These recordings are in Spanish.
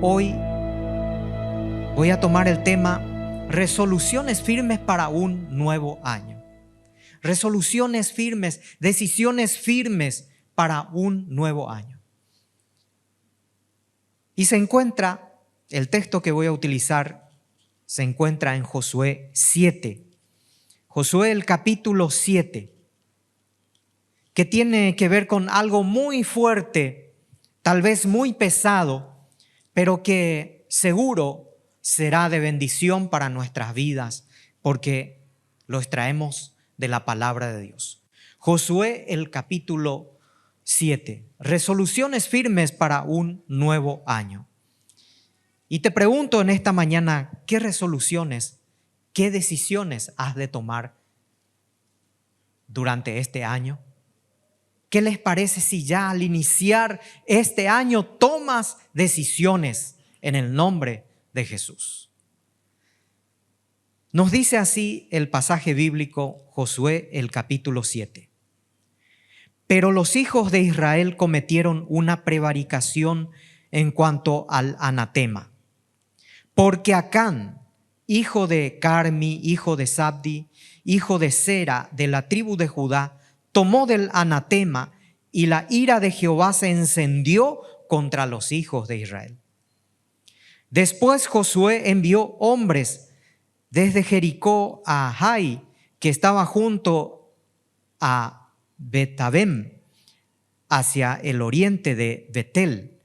Hoy voy a tomar el tema resoluciones firmes para un nuevo año. Resoluciones firmes, decisiones firmes para un nuevo año. Y el texto que voy a utilizar se encuentra en Josué 7. Josué, el capítulo 7, que tiene que ver con algo muy fuerte, tal vez muy pesado, pero que seguro será de bendición para nuestras vidas, porque lo extraemos de la palabra de Dios. Josué, el capítulo 7, resoluciones firmes para un nuevo año. Y te pregunto en esta mañana, ¿qué resoluciones, qué decisiones has de tomar durante este año? ¿Qué les parece si ya al iniciar este año tomas decisiones en el nombre de Jesús? Nos dice así el pasaje bíblico, Josué, el capítulo 7. Pero los hijos de Israel cometieron una prevaricación en cuanto al anatema. Porque Acán, hijo de Carmi, hijo de Sabdi, hijo de Sera, de la tribu de Judá, tomó del anatema, y la ira de Jehová se encendió contra los hijos de Israel. Después Josué envió hombres desde Jericó a Jai, que estaba junto a Betabem, hacia el oriente de Betel,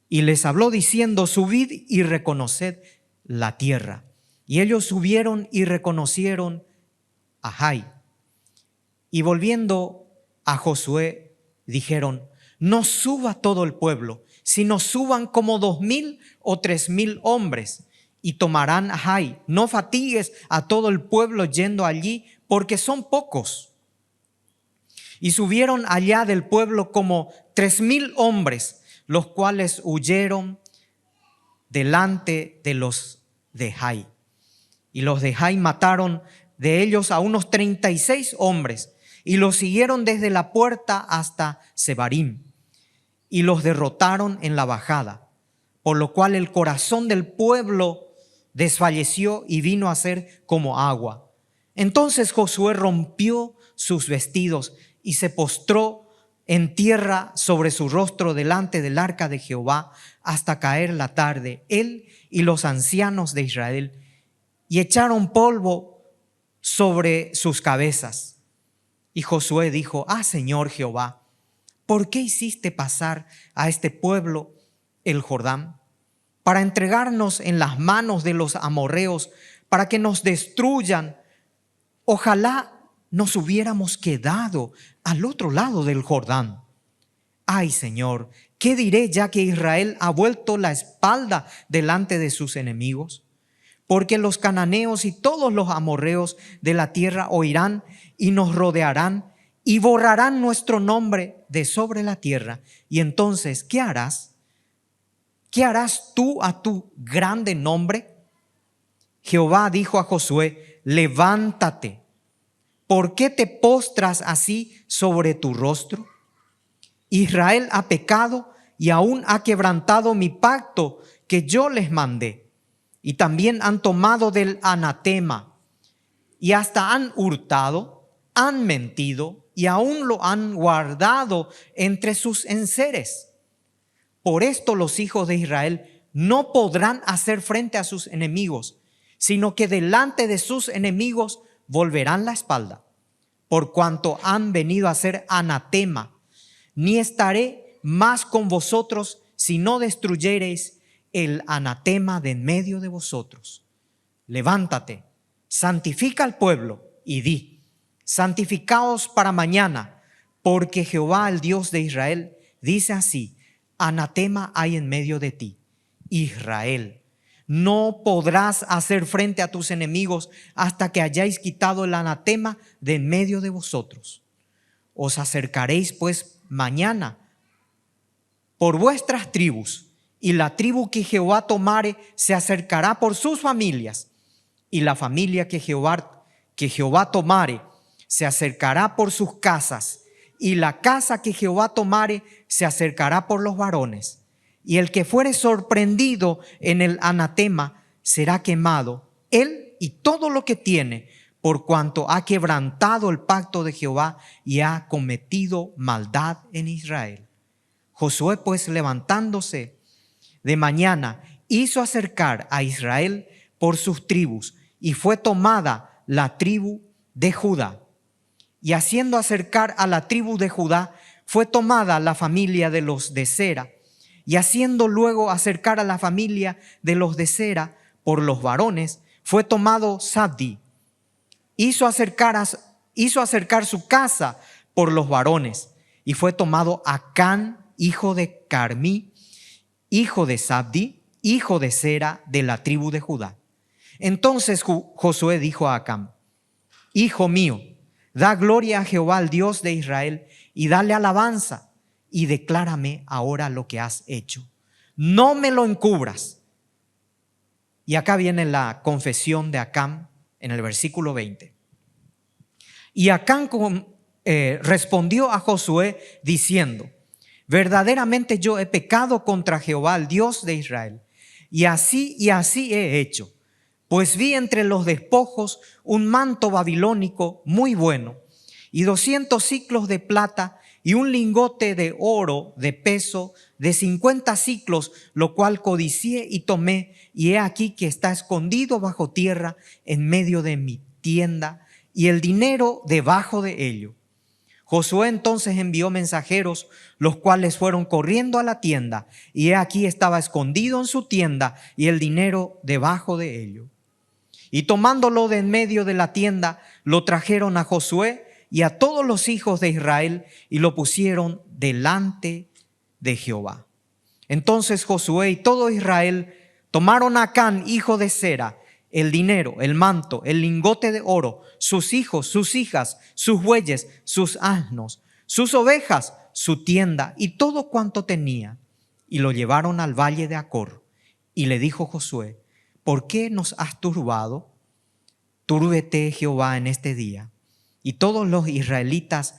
y les habló diciendo: subid y reconoced la tierra. Y ellos subieron y reconocieron a Jai. Y volviendo a Josué, dijeron: no suba todo el pueblo, sino suban como 2,000 o 3,000 hombres, y tomarán a Jai. No fatigues a todo el pueblo yendo allí, porque son pocos. Y subieron allá del pueblo como 3,000 hombres, los cuales huyeron delante de los de Jai. Y los de Jai mataron de ellos a unos 36 hombres, y los siguieron desde la puerta hasta Sebarim, y los derrotaron en la bajada, por lo cual el corazón del pueblo desfalleció y vino a ser como agua. Entonces Josué rompió sus vestidos y se postró en tierra sobre su rostro delante del arca de Jehová hasta caer la tarde, él y los ancianos de Israel, y echaron polvo sobre sus cabezas. Y Josué dijo: Señor Jehová, ¿por qué hiciste pasar a este pueblo el Jordán? Para entregarnos en las manos de los amorreos, para que nos destruyan. Ojalá nos hubiéramos quedado al otro lado del Jordán. Ay, Señor, ¿qué diré ya que Israel ha vuelto la espalda delante de sus enemigos? Porque los cananeos y todos los amorreos de la tierra oirán y nos rodearán y borrarán nuestro nombre de sobre la tierra. Y entonces, ¿qué harás? ¿Qué harás tú a tu grande nombre? Jehová dijo a Josué: levántate. ¿Por qué te postras así sobre tu rostro? Israel ha pecado y aún ha quebrantado mi pacto que yo les mandé. Y también han tomado del anatema y hasta han hurtado, han mentido y aún lo han guardado entre sus enseres. Por esto los hijos de Israel no podrán hacer frente a sus enemigos, sino que delante de sus enemigos volverán la espalda, por cuanto han venido a ser anatema. Ni estaré más con vosotros si no destruyereis el anatema de en medio de vosotros. Levántate, santifica al pueblo y di: santificaos para mañana, porque Jehová, el Dios de Israel, dice así: anatema hay en medio de ti, Israel. No podrás hacer frente a tus enemigos hasta que hayáis quitado el anatema de en medio de vosotros. Os acercaréis pues mañana por vuestras tribus, y la tribu que Jehová tomare se acercará por sus familias, y la familia que Jehová tomare se acercará por sus casas, y la casa que Jehová tomare se acercará por los varones. y el que fuere sorprendido en el anatema será quemado, él y todo lo que tiene, por cuanto ha quebrantado el pacto de Jehová y ha cometido maldad en Israel. Josué, pues, levantándose de mañana, hizo acercar a Israel por sus tribus, y fue tomada la tribu de Judá. Y haciendo acercar a la tribu de Judá, fue tomada la familia de los de Sera. Y haciendo luego acercar a la familia de los de Sera por los varones, fue tomado Zabdi. Hizo acercar su casa por los varones, y fue tomado Acán, hijo de Carmí, hijo de Zabdi, hijo de Sera, de la tribu de Judá. Entonces Josué dijo a Acán: hijo mío, da gloria a Jehová, el Dios de Israel, y dale alabanza, y declárame ahora lo que has hecho. No me lo encubras. Y acá viene la confesión de Acán en el versículo 20. Y Acán respondió a Josué diciendo: verdaderamente yo he pecado contra Jehová, el Dios de Israel, y así he hecho. Pues vi entre los despojos un manto babilónico muy bueno, y 200 siclos de plata, y un lingote de oro de peso de 50 siclos, lo cual codicié y tomé, y he aquí que está escondido bajo tierra en medio de mi tienda, y el dinero debajo de ello. Josué entonces envió mensajeros, los cuales fueron corriendo a la tienda, y he aquí estaba escondido en su tienda, y el dinero debajo de ello. Y tomándolo de en medio de la tienda, lo trajeron a Josué y a todos los hijos de Israel, y lo pusieron delante de Jehová. Entonces Josué y todo Israel tomaron a Acán, hijo de Sera, el dinero, el manto, el lingote de oro, sus hijos, sus hijas, sus bueyes, sus asnos, sus ovejas, su tienda y todo cuanto tenía, y lo llevaron al valle de Acor. Y le dijo Josué: ¿por qué nos has turbado? Túrbete Jehová en este día. Y todos los israelitas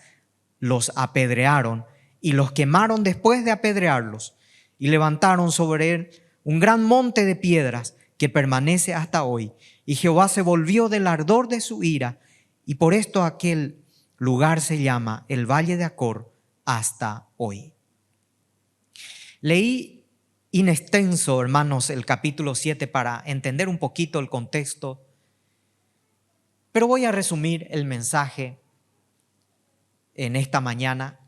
los apedrearon y los quemaron después de apedrearlos, y levantaron sobre él un gran monte de piedras que permanece hasta hoy. Y Jehová se volvió del ardor de su ira, y por esto aquel lugar se llama el Valle de Acor hasta hoy. Leí in extenso, hermanos, el capítulo 7 para entender un poquito el contexto, pero voy a resumir el mensaje en esta mañana.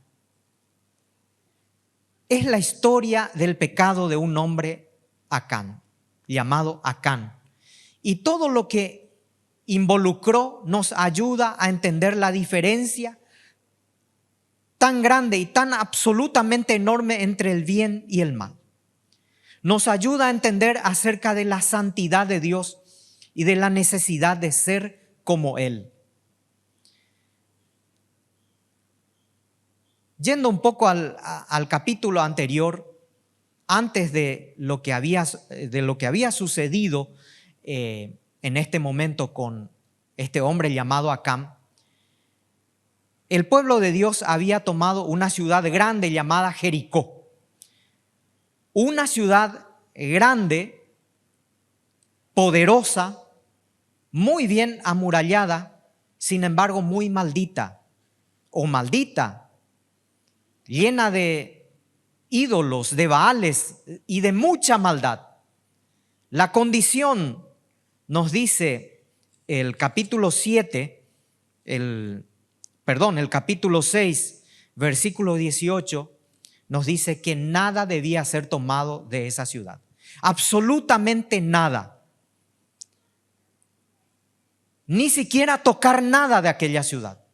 Es la historia del pecado de un hombre, Acán, llamado Acán. Y todo lo que involucró nos ayuda a entender la diferencia tan grande y tan absolutamente enorme entre el bien y el mal. Nos ayuda a entender acerca de la santidad de Dios y de la necesidad de ser como Él. Yendo un poco al capítulo anterior, antes de lo que había sucedido en este momento con este hombre llamado Acán, el pueblo de Dios había tomado una ciudad grande llamada Jericó. Una ciudad grande, poderosa, muy bien amurallada, sin embargo muy maldita o maldita, llena de ídolos, de baales y de mucha maldad. La condición, nos dice el capítulo 7, el capítulo 6, versículo 18, nos dice que nada debía ser tomado de esa ciudad. Absolutamente nada. Ni siquiera tocar nada de aquella ciudad.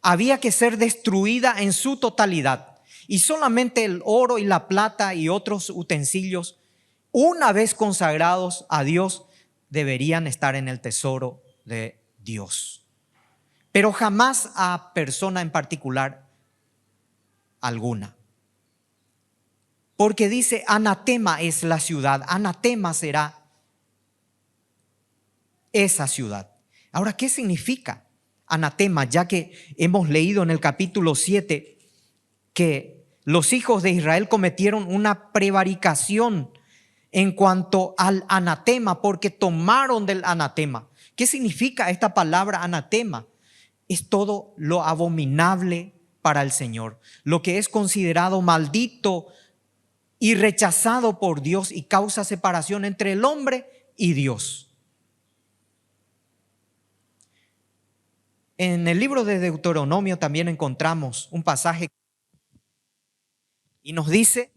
Había que ser destruida en su totalidad. Y solamente el oro y la plata y otros utensilios, una vez consagrados a Dios, deberían estar en el tesoro de Dios. Pero jamás a persona en particular alguna. Porque dice, anatema es la ciudad, anatema será esa ciudad. Ahora, ¿qué significa anatema? Ya que hemos leído en el capítulo 7 que los hijos de Israel cometieron una prevaricación en cuanto al anatema, porque tomaron del anatema. ¿Qué significa esta palabra anatema? Es todo lo abominable para el Señor, lo que es considerado maldito y rechazado por Dios y causa separación entre el hombre y Dios. En el libro de Deuteronomio también encontramos un pasaje y nos dice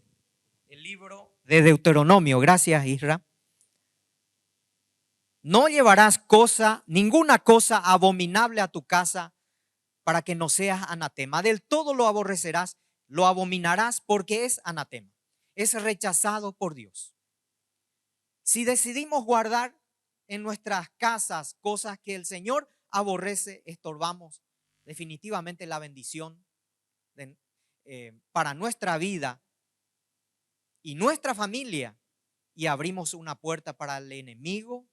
el libro de Deuteronomio, gracias Isra, no llevarás ninguna cosa abominable a tu casa para que no seas anatema. Del todo lo aborrecerás, lo abominarás porque es anatema, es rechazado por Dios. Si decidimos guardar en nuestras casas cosas que el Señor aborrece, estorbamos definitivamente la bendición para nuestra vida y nuestra familia, y abrimos una puerta para el enemigo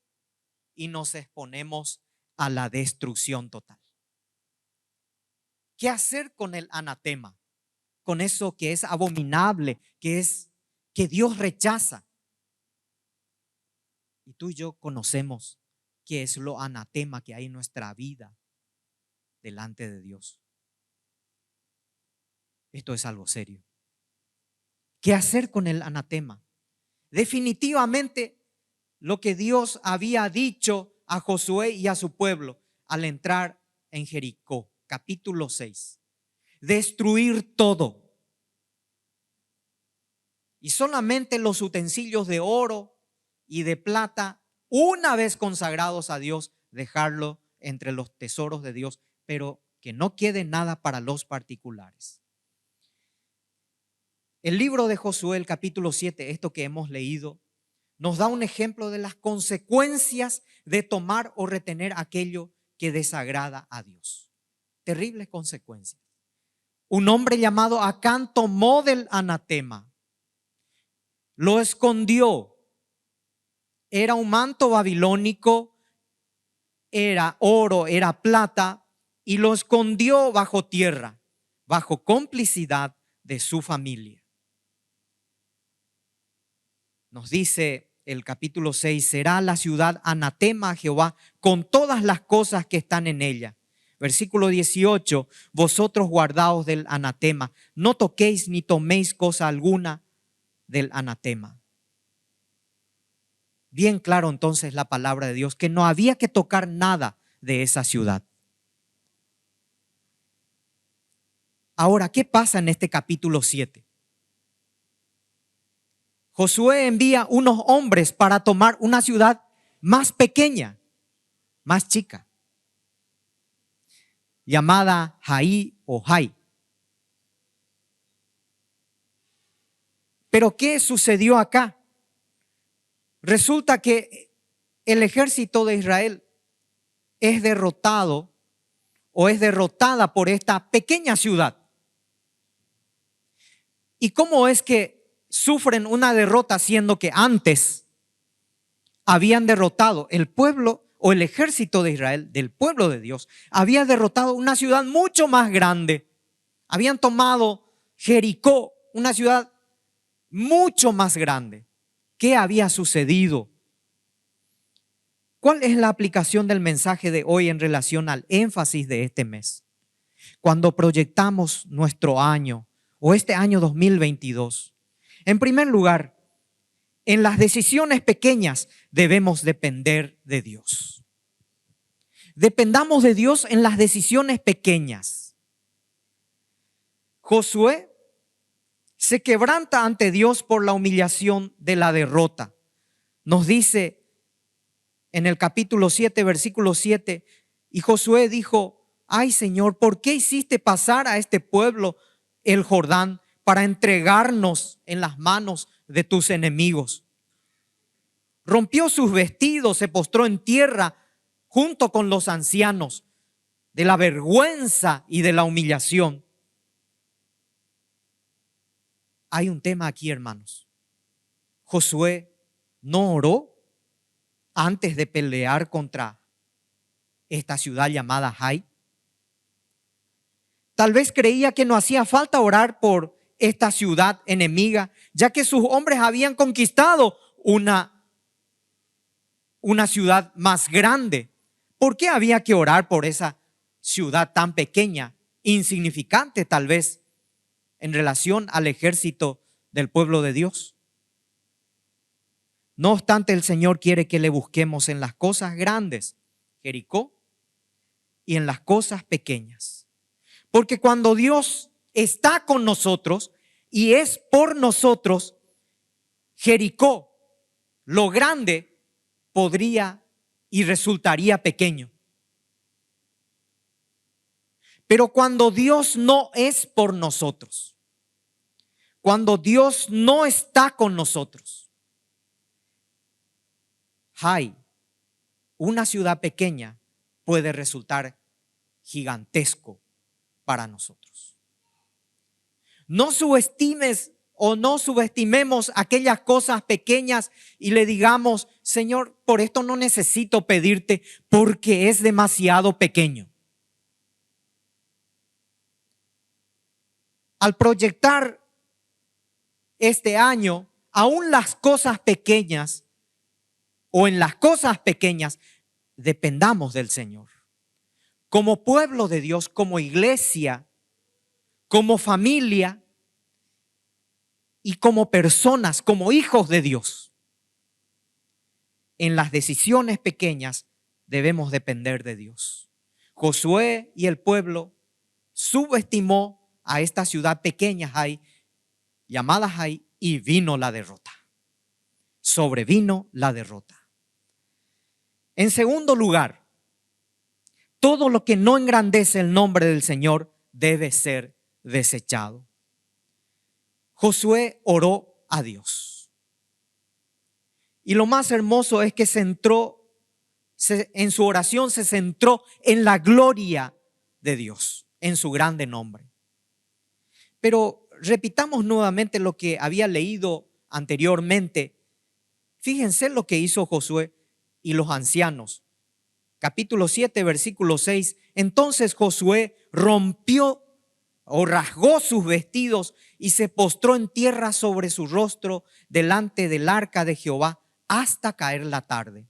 y nos exponemos a la destrucción total. ¿Qué hacer con el anatema? Con eso que es abominable, que Dios rechaza. Y tú y yo conocemos qué es lo anatema que hay en nuestra vida delante de Dios. Esto es algo serio. ¿Qué hacer con el anatema? Definitivamente lo que Dios había dicho a Josué y a su pueblo al entrar en Jericó, capítulo 6. Destruir todo. Y solamente los utensilios de oro y de plata, una vez consagrados a Dios, dejarlo entre los tesoros de Dios, pero que no quede nada para los particulares. El libro de Josué, el capítulo 7, esto que hemos leído, nos da un ejemplo de las consecuencias de tomar o retener aquello que desagrada a Dios. Terribles consecuencias. Un hombre llamado Acán tomó del anatema, lo escondió. Era un manto babilónico, era oro, era plata, y lo escondió bajo tierra, bajo complicidad de su familia. Nos dice el capítulo 6, será la ciudad anatema a Jehová con todas las cosas que están en ella. Versículo 18, vosotros guardaos del anatema, no toquéis ni toméis cosa alguna del anatema. Bien claro entonces la palabra de Dios, que no había que tocar nada de esa ciudad. Ahora, ¿qué pasa en este capítulo 7? Josué envía unos hombres para tomar una ciudad más pequeña, más chica, llamada Jai o Jai. Pero ¿qué sucedió acá? Resulta que el ejército de Israel es derrotado o es derrotada por esta pequeña ciudad. ¿Y cómo es que sufren una derrota siendo que antes habían derrotado el pueblo o el ejército de Israel, del pueblo de Dios, había derrotado una ciudad mucho más grande? Habían tomado Jericó, una ciudad mucho más grande. ¿Qué había sucedido? ¿Cuál es la aplicación del mensaje de hoy en relación al énfasis de este mes? Cuando proyectamos nuestro año o este año 2022, en primer lugar, en las decisiones pequeñas debemos depender de Dios. Dependamos de Dios en las decisiones pequeñas. Josué se quebranta ante Dios por la humillación de la derrota. Nos dice en el capítulo 7, versículo 7, y Josué dijo, ay Señor, ¿por qué hiciste pasar a este pueblo el Jordán para entregarnos en las manos de tus enemigos? Rompió sus vestidos, se postró en tierra junto con los ancianos de la vergüenza y de la humillación. Hay un tema aquí, hermanos. Josué no oró antes de pelear contra esta ciudad llamada Jai. Tal vez creía que no hacía falta orar por esta ciudad enemiga, ya que sus hombres habían conquistado una ciudad más grande. ¿Por qué había que orar por esa ciudad tan pequeña, insignificante tal vez, en relación al ejército del pueblo de Dios? No obstante, el Señor quiere que le busquemos en las cosas grandes, Jericó, y en las cosas pequeñas. Porque cuando Dios está con nosotros y es por nosotros, Jericó, lo grande, podría y resultaría pequeño. Pero cuando Dios no es por nosotros, cuando Dios no está con nosotros, Jai, una ciudad pequeña, puede resultar gigantesco para nosotros. No subestimes o no subestimemos aquellas cosas pequeñas y le digamos: Señor, por esto no necesito pedirte porque es demasiado pequeño. Al proyectar este año, aún las cosas pequeñas o en las cosas pequeñas, dependamos del Señor. Como pueblo de Dios, como iglesia, como familia y como personas, como hijos de Dios, en las decisiones pequeñas debemos depender de Dios. Josué y el pueblo subestimó a esta ciudad pequeña, Jai, llamada Jai, y vino la derrota. Sobrevino la derrota. En segundo lugar, todo lo que no engrandece el nombre del Señor debe ser desechado. Josué oró a Dios. Y lo más hermoso es que en su oración se centró en la gloria de Dios, en su grande nombre. Pero repitamos nuevamente lo que había leído anteriormente. Fíjense lo que hizo Josué y los ancianos. Capítulo 7, versículo 6. Entonces Josué rompió o rasgó sus vestidos y se postró en tierra sobre su rostro delante del arca de Jehová hasta caer la tarde.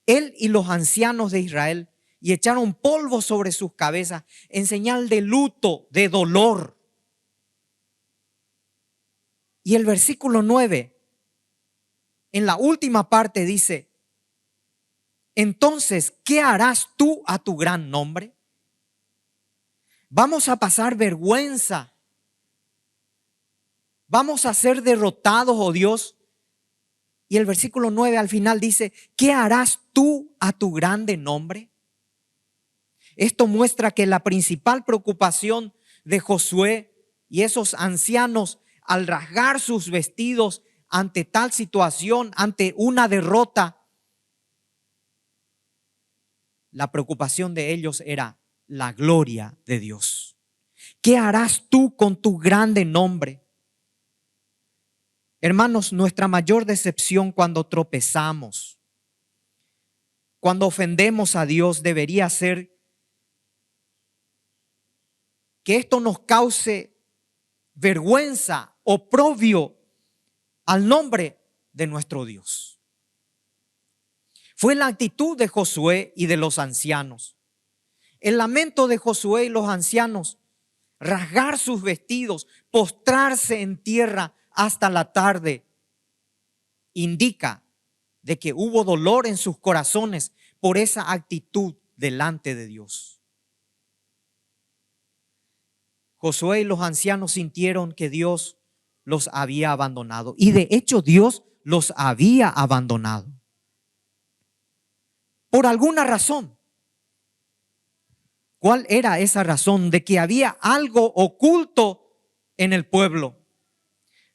Él y los ancianos de Israel, y echaron polvo sobre sus cabezas en señal de luto, de dolor. Y el versículo 9, en la última parte dice: entonces, ¿qué harás tú a tu gran nombre? Vamos a pasar vergüenza. Vamos a ser derrotados, oh Dios. Y el versículo 9 al final dice: ¿qué harás tú a tu grande nombre? Esto muestra que la principal preocupación de Josué y esos ancianos al rasgar sus vestidos ante tal situación, ante una derrota, la preocupación de ellos era la gloria de Dios. ¿Qué harás tú con tu grande nombre? Hermanos, nuestra mayor decepción cuando tropezamos, cuando ofendemos a Dios, debería ser que esto nos cause vergüenza, oprobio al nombre de nuestro Dios. Fue la actitud de Josué y de los ancianos. El lamento de Josué y los ancianos, rasgar sus vestidos, postrarse en tierra hasta la tarde, indica de que hubo dolor en sus corazones por esa actitud delante de Dios. Josué y los ancianos sintieron que Dios los había abandonado, y de hecho Dios los había abandonado por alguna razón. ¿Cuál era esa razón? De que había algo oculto en el pueblo.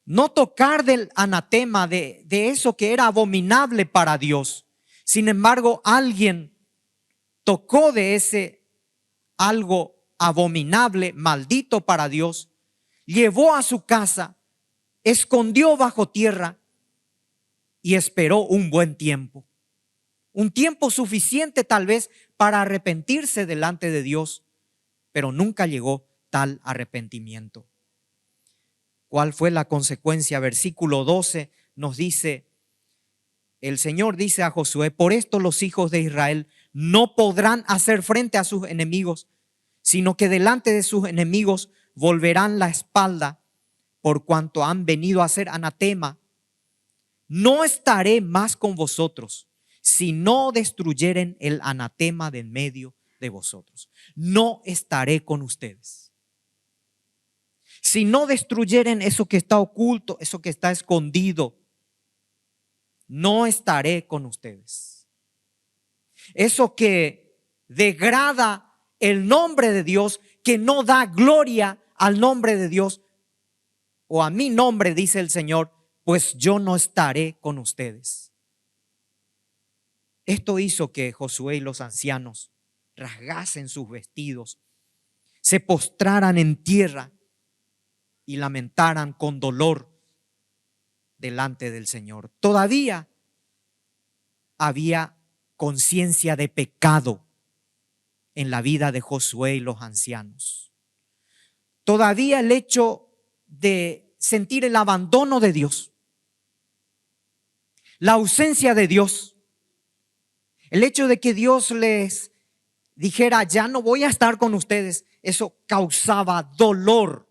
No tocar del anatema, de eso que era abominable para Dios. Sin embargo, alguien tocó de ese algo abominable, maldito para Dios, llevó a su casa, escondió bajo tierra y esperó un buen tiempo. Un tiempo suficiente tal vez para arrepentirse delante de Dios, pero nunca llegó tal arrepentimiento. ¿Cuál fue la consecuencia? Versículo 12 nos dice, el Señor dice a Josué: por esto los hijos de Israel no podrán hacer frente a sus enemigos, sino que delante de sus enemigos volverán la espalda, por cuanto han venido a ser anatema. No estaré más con vosotros si no destruyeren el anatema de en medio de vosotros. No estaré con ustedes. Si no destruyeren eso que está oculto, eso que está escondido, no estaré con ustedes. Eso que degrada el nombre de Dios, que no da gloria al nombre de Dios o a mi nombre, dice el Señor, pues yo no estaré con ustedes. Esto hizo que Josué y los ancianos rasgasen sus vestidos, se postraran en tierra y lamentaran con dolor delante del Señor. Todavía había conciencia de pecado en la vida de Josué y los ancianos. Todavía el hecho de sentir el abandono de Dios, la ausencia de Dios, el hecho de que Dios les dijera: ya no voy a estar con ustedes, eso causaba dolor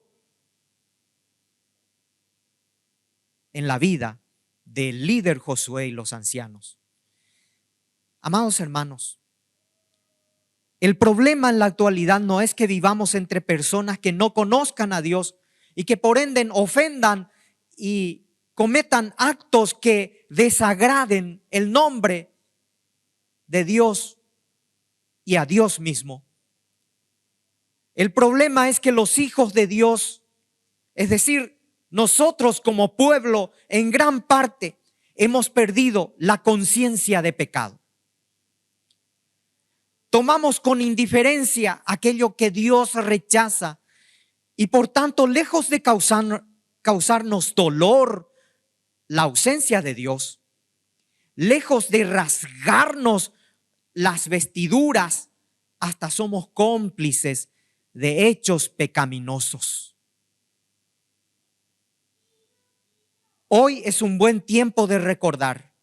en la vida del líder Josué y los ancianos. Amados hermanos, el problema en la actualidad no es que vivamos entre personas que no conozcan a Dios y que por ende ofendan y cometan actos que desagraden el nombre de Dios y a Dios mismo. El problema es que los hijos de Dios, es decir, nosotros como pueblo, en gran parte hemos perdido la conciencia de pecado. Tomamos con indiferencia aquello que Dios rechaza y por tanto, lejos de causarnos dolor, la ausencia de Dios, lejos de rasgarnos las vestiduras, hasta somos cómplices de hechos pecaminosos. Hoy es un buen tiempo de recordar,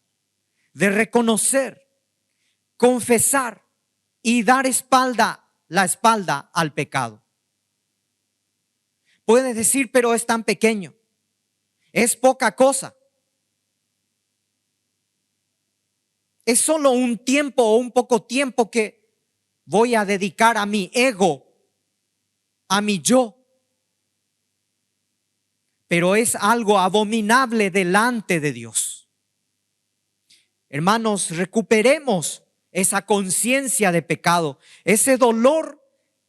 de reconocer, confesar y dar la espalda al pecado. Puedes decir: pero es tan pequeño, es poca cosa. Es solo un tiempo o un poco tiempo que voy a dedicar a mi ego, a mi yo. Pero es algo abominable delante de Dios. Hermanos, recuperemos esa conciencia de pecado, ese dolor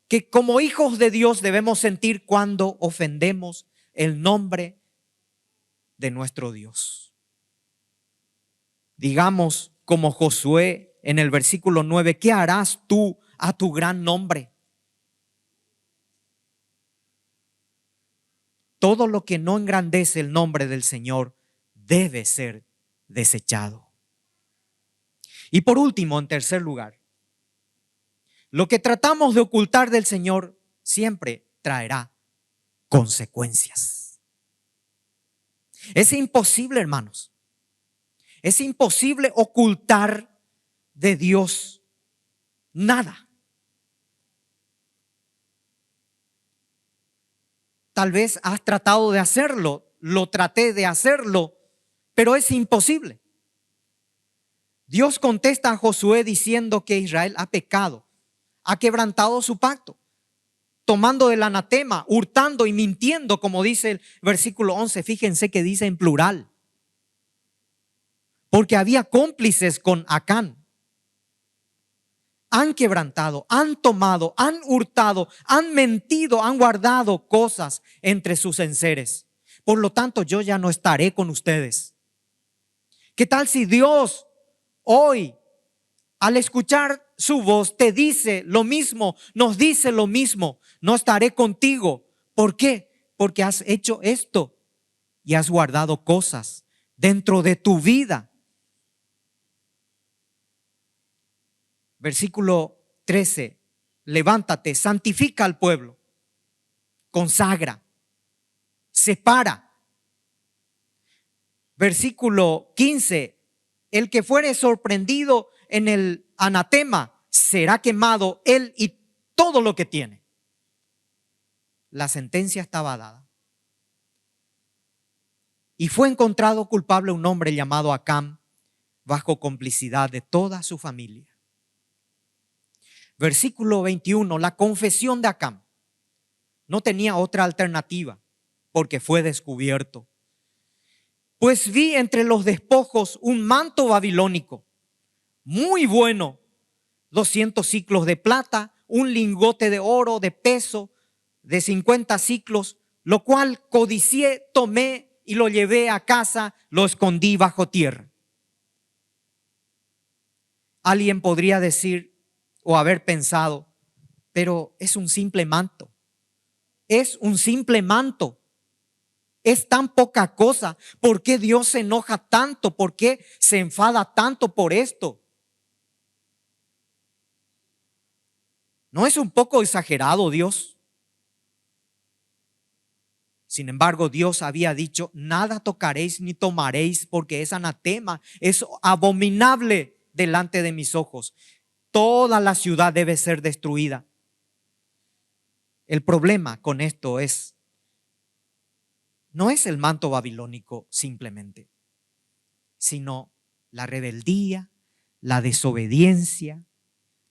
que como hijos de Dios debemos sentir cuando ofendemos el nombre de nuestro Dios. Digamos como Josué en el versículo 9: ¿qué harás tú a tu gran nombre? Todo lo que no engrandece el nombre del Señor debe ser desechado. Y por último, en tercer lugar, lo que tratamos de ocultar del Señor siempre traerá consecuencias. Es imposible, hermanos. Es imposible ocultar de Dios nada. Tal vez has tratado de hacerlo, lo traté de hacerlo, pero es imposible. Dios contesta a Josué diciendo que Israel ha pecado, ha quebrantado su pacto, tomando del anatema, hurtando y mintiendo, como dice el versículo 11. Fíjense que dice en plural, porque había cómplices con Acán. Han quebrantado, han tomado, han hurtado, han mentido, han guardado cosas entre sus enseres. Por lo tanto, yo ya no estaré con ustedes. ¿Qué tal si Dios hoy, al escuchar su voz, te dice lo mismo, nos dice lo mismo? No estaré contigo. ¿Por qué? Porque has hecho esto y has guardado cosas dentro de tu vida. Versículo 13, levántate, santifica al pueblo, consagra, separa. Versículo 15, el que fuere sorprendido en el anatema será quemado él y todo lo que tiene. La sentencia estaba dada. Y fue encontrado culpable un hombre llamado Acán, bajo complicidad de toda su familia. Versículo 21, la confesión de Acán. No tenía otra alternativa porque fue descubierto. Pues vi entre los despojos un manto babilónico, muy bueno, 200 siclos de plata, un lingote de oro de peso de 50 siclos, lo cual codicié, tomé y lo llevé a casa, lo escondí bajo tierra. Alguien podría decir o haber pensado, pero es un simple manto. Es un simple manto. Es tan poca cosa. ¿Por qué Dios se enoja tanto? ¿Por qué se enfada tanto por esto? ¿No es un poco exagerado Dios? Sin embargo, Dios había dicho, nada tocaréis ni tomaréis porque es anatema, es abominable delante de mis ojos. Toda la ciudad debe ser destruida. El problema con esto no es el manto babilónico simplemente, sino la rebeldía, la desobediencia,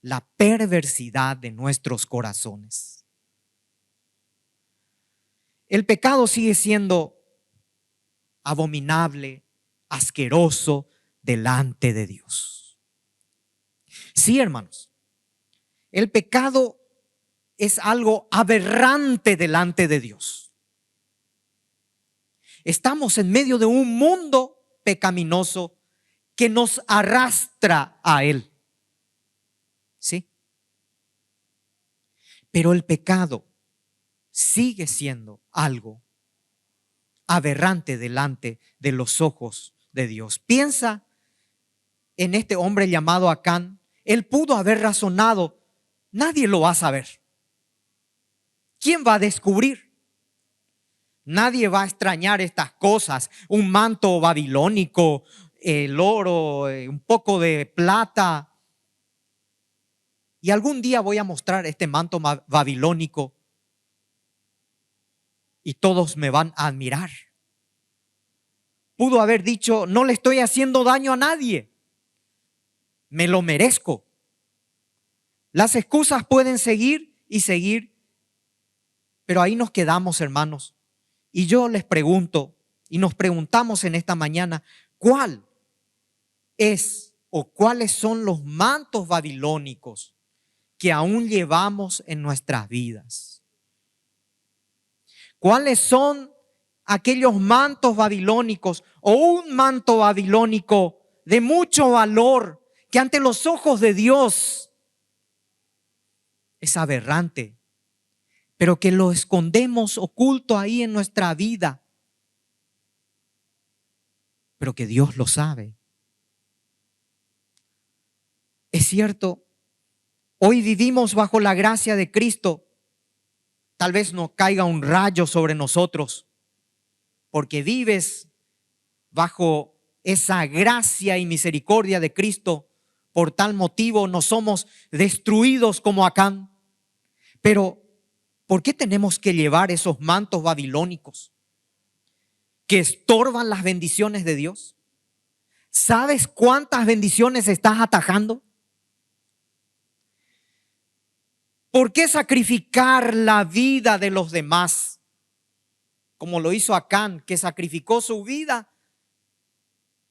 la perversidad de nuestros corazones. El pecado sigue siendo abominable, asqueroso delante de Dios. Sí, hermanos, el pecado es algo aberrante delante de Dios. Estamos en medio de un mundo pecaminoso que nos arrastra a Él. ¿Sí? Pero el pecado sigue siendo algo aberrante delante de los ojos de Dios. Piensa en este hombre llamado Acán. Él pudo haber razonado, nadie lo va a saber. ¿Quién va a descubrir? Nadie va a extrañar estas cosas, un manto babilónico, el oro, un poco de plata. Y algún día voy a mostrar este manto babilónico y todos me van a admirar. Pudo haber dicho, no le estoy haciendo daño a nadie, me lo merezco. Las excusas pueden seguir y seguir, pero ahí nos quedamos, hermanos. Y yo les pregunto, y nos preguntamos en esta mañana, ¿cuál es o cuáles son los mantos babilónicos que aún llevamos en nuestras vidas? ¿Cuáles son aquellos mantos babilónicos o un manto babilónico de mucho valor que ante los ojos de Dios es aberrante, pero que lo escondemos oculto ahí en nuestra vida, pero que Dios lo sabe? Es cierto, hoy vivimos bajo la gracia de Cristo. Tal vez no caiga un rayo sobre nosotros, porque vives bajo esa gracia y misericordia de Cristo. Por tal motivo no somos destruidos como Acán. Pero ¿por qué tenemos que llevar esos mantos babilónicos que estorban las bendiciones de Dios? ¿Sabes cuántas bendiciones estás atajando? ¿Por qué sacrificar la vida de los demás? Como lo hizo Acán, que sacrificó su vida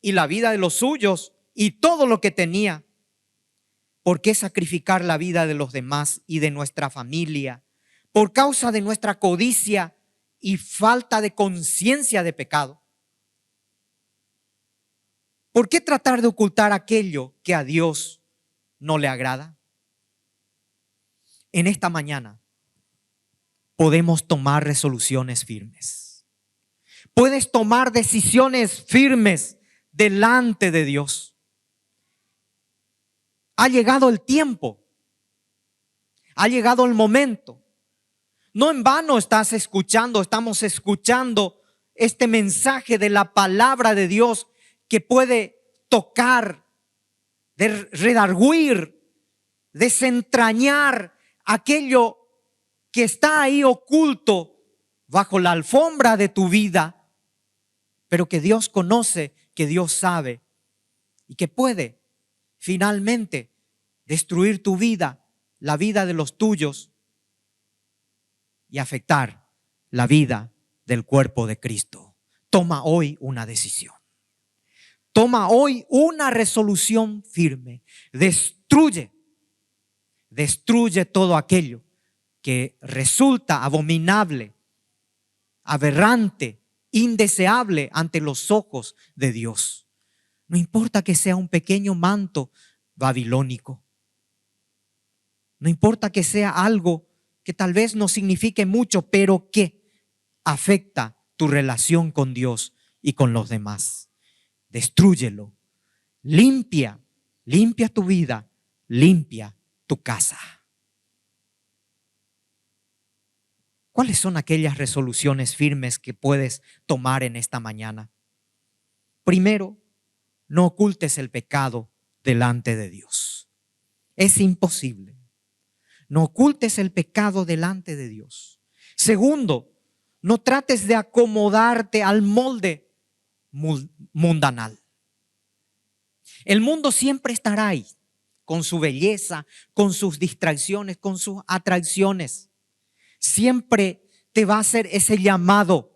y la vida de los suyos y todo lo que tenía. ¿Por qué sacrificar la vida de los demás y de nuestra familia por causa de nuestra codicia y falta de conciencia de pecado? ¿Por qué tratar de ocultar aquello que a Dios no le agrada? En esta mañana podemos tomar resoluciones firmes. Puedes tomar decisiones firmes delante de Dios. Ha llegado el tiempo. Ha llegado el momento No en vano estamos escuchando este mensaje de la palabra de Dios que puede tocar, redarguir, desentrañar aquello que está ahí oculto bajo la alfombra de tu vida, pero que Dios conoce, que Dios sabe y que puede finalmente destruir tu vida, la vida de los tuyos y afectar la vida del cuerpo de Cristo. Toma hoy una decisión. Toma hoy una resolución firme. Destruye todo aquello que resulta abominable, aberrante, indeseable ante los ojos de Dios. No importa que sea un pequeño manto babilónico. No importa que sea algo que tal vez no signifique mucho, pero que afecta tu relación con Dios y con los demás. Destrúyelo. Limpia tu vida, limpia tu casa. ¿Cuáles son aquellas resoluciones firmes que puedes tomar en esta mañana? Primero, no ocultes el pecado delante de Dios. Es imposible. No ocultes el pecado delante de Dios. Segundo, no trates de acomodarte al molde mundanal. El mundo siempre estará ahí, con su belleza, con sus distracciones, con sus atracciones. Siempre te va a hacer ese llamado,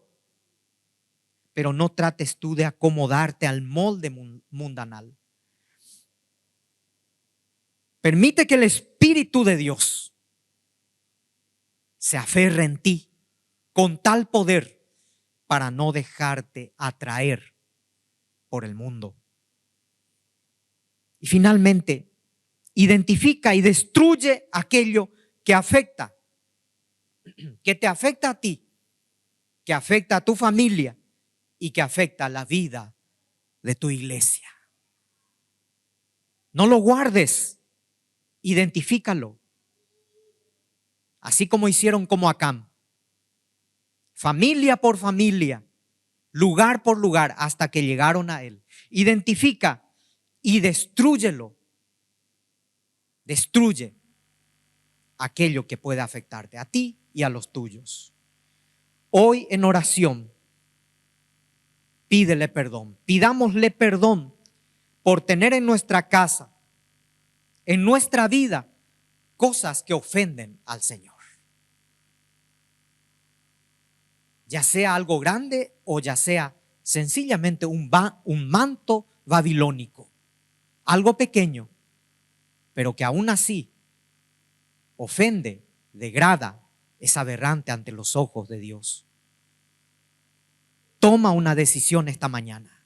pero no trates tú de acomodarte al molde mundanal. Permite que el Espíritu de Dios se aferre en ti con tal poder para no dejarte atraer por el mundo. Y finalmente, identifica y destruye aquello que afecta, que te afecta a ti, que afecta a tu familia y que afecta a la vida de tu iglesia. No lo guardes, identifícalo. Así como hicieron como Acán. Familia por familia, lugar por lugar, hasta que llegaron a él. Identifica y destrúyelo. Destruye aquello que puede afectarte a ti y a los tuyos. Hoy en oración, pídele perdón. Pidámosle perdón por tener en nuestra casa, en nuestra vida, cosas que ofenden al Señor. Ya sea algo grande o ya sea sencillamente un manto babilónico. Algo pequeño, pero que aún así ofende, degrada, es aberrante ante los ojos de Dios. Toma una decisión esta mañana.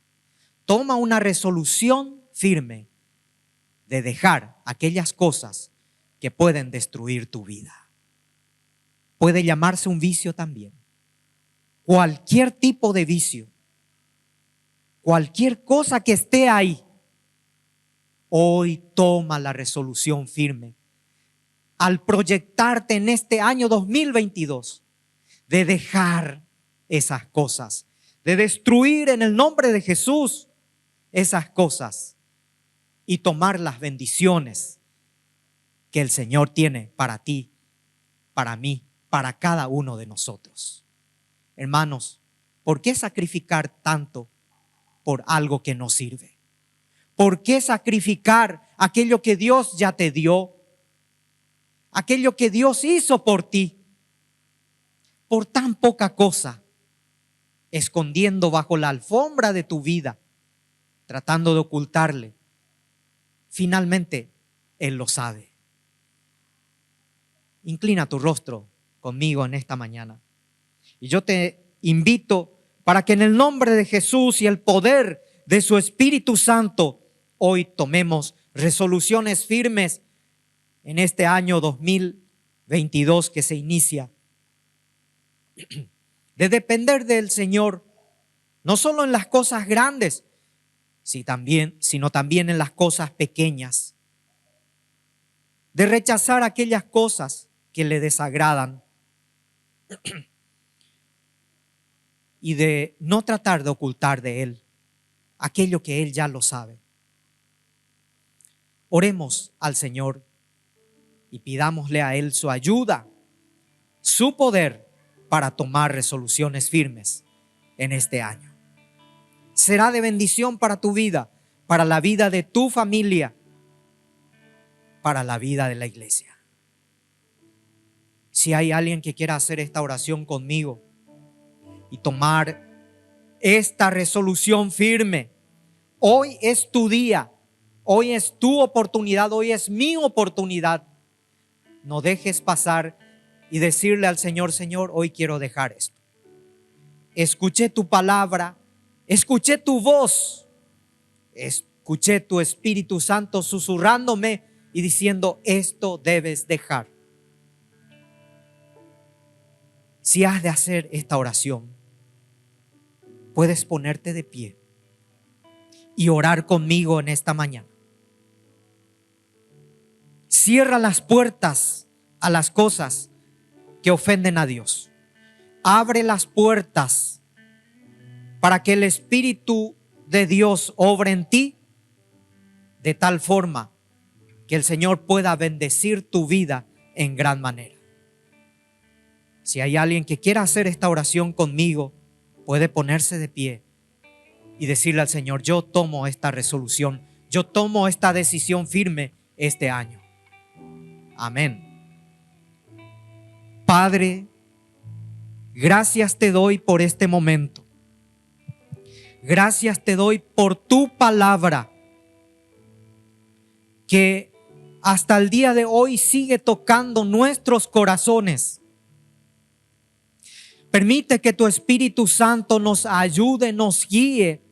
Toma una resolución firme de dejar aquellas cosas que pueden destruir tu vida. Puede llamarse un vicio también. Cualquier tipo de vicio, cualquier cosa que esté ahí, hoy toma la resolución firme al proyectarte en este año 2022 de dejar esas cosas, de destruir en el nombre de Jesús esas cosas y tomar las bendiciones que el Señor tiene para ti, para mí, para cada uno de nosotros. Hermanos, ¿por qué sacrificar tanto por algo que no sirve? ¿Por qué sacrificar aquello que Dios ya te dio? Aquello que Dios hizo por ti, por tan poca cosa, escondiendo bajo la alfombra de tu vida, tratando de ocultarle. Finalmente, Él lo sabe. Inclina tu rostro conmigo en esta mañana. Y yo te invito para que en el nombre de Jesús y el poder de su Espíritu Santo, hoy tomemos resoluciones firmes en este año 2022 que se inicia, de depender del Señor, no solo en las cosas grandes, sino también en las cosas pequeñas, de rechazar aquellas cosas que le desagradan, y de no tratar de ocultar de Él aquello que Él ya lo sabe. Oremos al Señor y pidámosle a Él su ayuda, su poder para tomar resoluciones firmes en este año. Será de bendición para tu vida, para la vida de tu familia, para la vida de la iglesia. Si hay alguien que quiera hacer esta oración conmigo y tomar esta resolución firme, hoy es tu día, hoy es tu oportunidad, hoy es mi oportunidad. No dejes pasar y decirle al Señor: Señor, hoy quiero dejar esto. Escuché tu palabra, escuché tu voz, escuché tu Espíritu Santo susurrándome y diciendo: esto debes dejar. Si has de hacer esta oración, puedes ponerte de pie y orar conmigo en esta mañana. Cierra las puertas a las cosas que ofenden a Dios. Abre las puertas para que el Espíritu de Dios obre en ti de tal forma que el Señor pueda bendecir tu vida en gran manera. Si hay alguien que quiera hacer esta oración conmigo, puede ponerse de pie y decirle al Señor: yo tomo esta resolución, yo tomo esta decisión firme este año. Amén. Padre, gracias te doy por este momento. Gracias te doy por tu palabra, que hasta el día de hoy sigue tocando nuestros corazones. Permite que tu Espíritu Santo nos ayude, nos guíe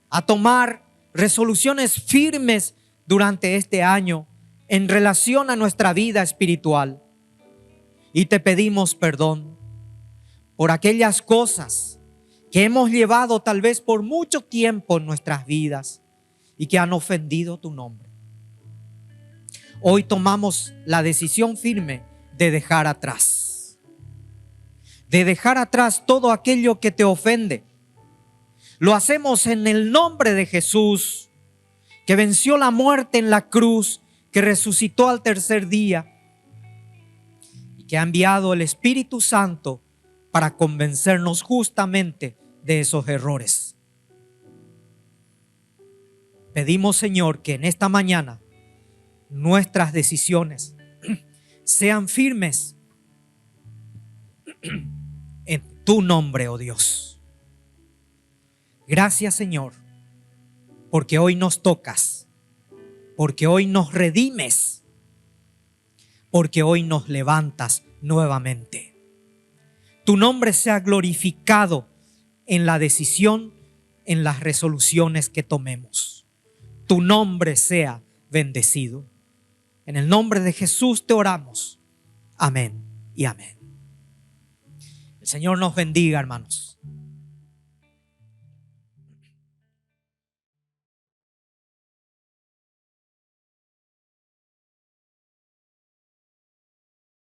a tomar resoluciones firmes durante este año en relación a nuestra vida espiritual. Y te pedimos perdón por aquellas cosas que hemos llevado tal vez por mucho tiempo en nuestras vidas y que han ofendido tu nombre. Hoy tomamos la decisión firme de dejar atrás. De dejar atrás todo aquello que te ofende. Lo hacemos en el nombre de Jesús, que venció la muerte en la cruz, que resucitó al tercer día y que ha enviado el Espíritu Santo para convencernos justamente de esos errores. Pedimos, Señor, que en esta mañana nuestras decisiones sean firmes en tu nombre, oh Dios. Gracias, Señor, porque hoy nos tocas, porque hoy nos redimes, porque hoy nos levantas nuevamente. Tu nombre sea glorificado en la decisión, en las resoluciones que tomemos. Tu nombre sea bendecido. En el nombre de Jesús te oramos. Amén y amén. El Señor nos bendiga, hermanos.